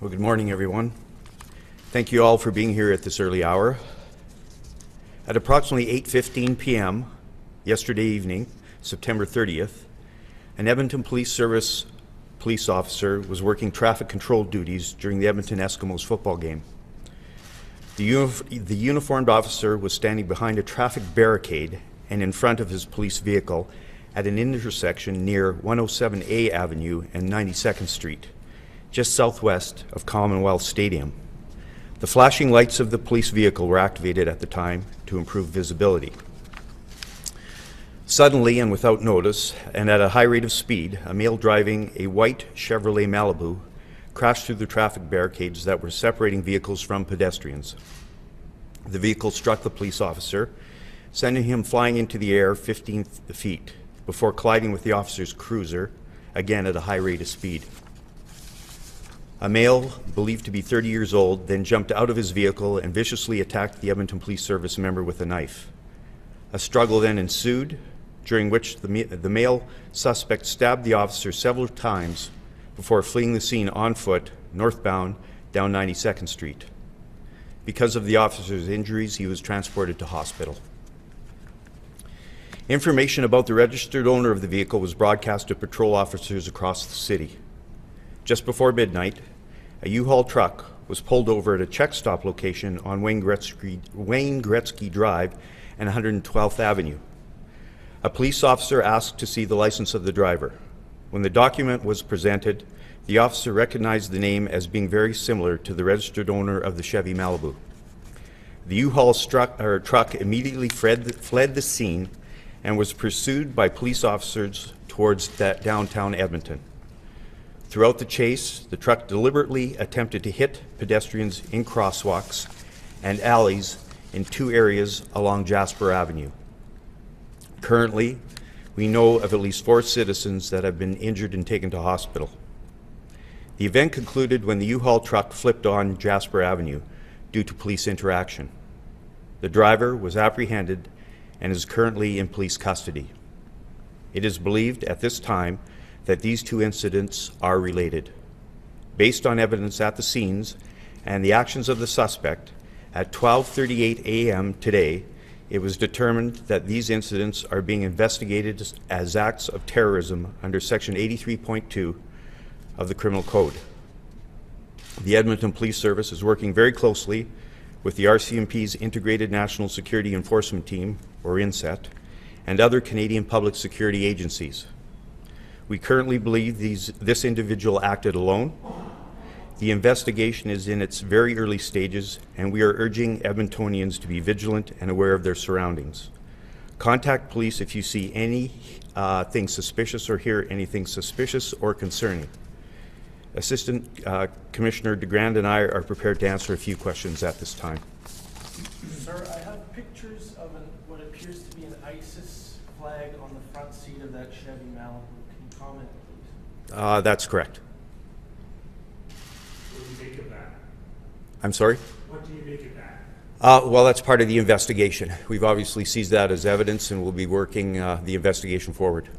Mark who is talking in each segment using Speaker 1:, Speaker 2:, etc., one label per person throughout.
Speaker 1: Well, good morning, everyone. Thank you all for being here at this early hour. At approximately 8:15 p.m. yesterday evening, September 30th, an Edmonton Police Service police officer was working traffic control duties during the Edmonton Eskimos football game. The uniformed officer was standing behind a traffic barricade and in front of his police vehicle at an intersection near 107A Avenue and 92nd Street, just southwest of Commonwealth Stadium. The flashing lights of the police vehicle were activated at the time to improve visibility. Suddenly and without notice, and at a high rate of speed, a male driving a white Chevrolet Malibu crashed through the traffic barricades that were separating vehicles from pedestrians. The vehicle struck the police officer, sending him flying into the air 15 feet before colliding with the officer's cruiser, again at a high rate of speed. A male, believed to be 30 years old, then jumped out of his vehicle and viciously attacked the Edmonton Police Service member with a knife. A struggle then ensued, during which the male suspect stabbed the officer several times before fleeing the scene on foot, northbound, down 92nd Street. Because of the officer's injuries, he was transported to hospital. Information about the registered owner of the vehicle was broadcast to patrol officers across the city. Just before midnight, a U-Haul truck was pulled over at a check stop location on Wayne Gretzky Drive and 112th Avenue. A police officer asked to see the license of the driver. When the document was presented, the officer recognized the name as being very similar to the registered owner of the Chevy Malibu. The U-Haul truck immediately fled the scene and was pursued by police officers towards downtown Edmonton. Throughout the chase, the truck deliberately attempted to hit pedestrians in crosswalks and alleys in two areas along Jasper Avenue. Currently, we know of at least 4 citizens that have been injured and taken to hospital. The event concluded when the U-Haul truck flipped on Jasper Avenue due to police interaction. The driver was apprehended and is currently in police custody. It is believed at this time that these 2 incidents are related. Based on evidence at the scenes and the actions of the suspect, at 12:38 a.m. today, it was determined that these incidents are being investigated as acts of terrorism under Section 83.2 of the Criminal Code. The Edmonton Police Service is working very closely with the RCMP's Integrated National Security Enforcement Team, or INSET, and other Canadian public security agencies. We currently believe this individual acted alone. The investigation is in its very early stages, and we are urging Edmontonians to be vigilant and aware of their surroundings. Contact police if you see anything suspicious or hear anything suspicious or concerning. Assistant Commissioner DeGrand and I are prepared to answer a few questions at this time.
Speaker 2: Sir, I have pictures of what appears to be an ISIS flag on the front seat of that Chevy Malibu. Can you comment, please?
Speaker 1: That's correct.
Speaker 3: What do you make of that?
Speaker 1: I'm sorry?
Speaker 3: What do you make of that?
Speaker 1: Well, that's part of the investigation. We've obviously seized that as evidence, and we'll be working the investigation forward.
Speaker 4: Is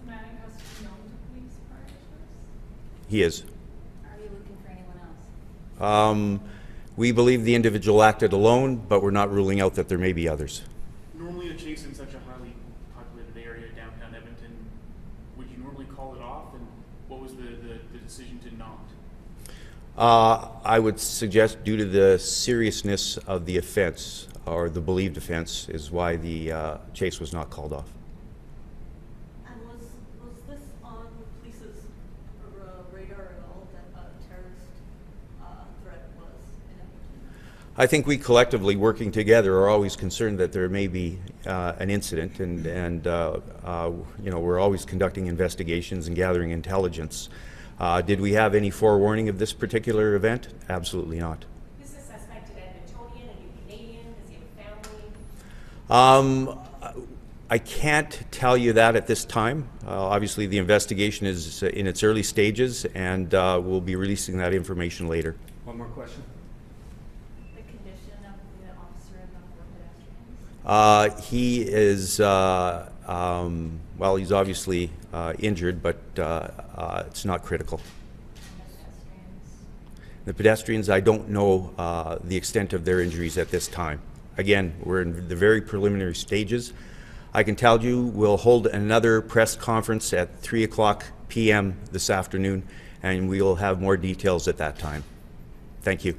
Speaker 4: the man in custody known to police prior to this?
Speaker 1: He is.
Speaker 4: Are you looking for anyone else?
Speaker 1: We believe the individual acted alone, but we're not ruling out that there may be others.
Speaker 5: Normally a chase in such a highly populated area, downtown Edmonton, would you normally call it off? And what was the decision to not?
Speaker 1: I would suggest due to the seriousness of the offense, or the believed offense, is why the chase was not called off.
Speaker 6: And was this on the police's radar at all, that a terrorist threat was in Edmonton?
Speaker 1: I think we collectively, working together, are always concerned that there may be an incident, and we're always conducting investigations and gathering intelligence. Did we have any forewarning of this particular event? Absolutely not.
Speaker 7: Is the suspect an Edmontonian, a new Canadian? Does he have a family?
Speaker 1: I can't tell you that at this time. Obviously, the investigation is in its early stages, and we'll be releasing that information later.
Speaker 3: One more question.
Speaker 6: The condition of the officer and the 4 pedestrians?
Speaker 1: He is, well, he's obviously injured, but it's not critical. The pedestrians, I don't know the extent of their injuries at this time. Again, we're in the very preliminary stages. I can tell you we'll hold another press conference at 3:00 p.m. this afternoon, and we will have more details at that time. Thank you.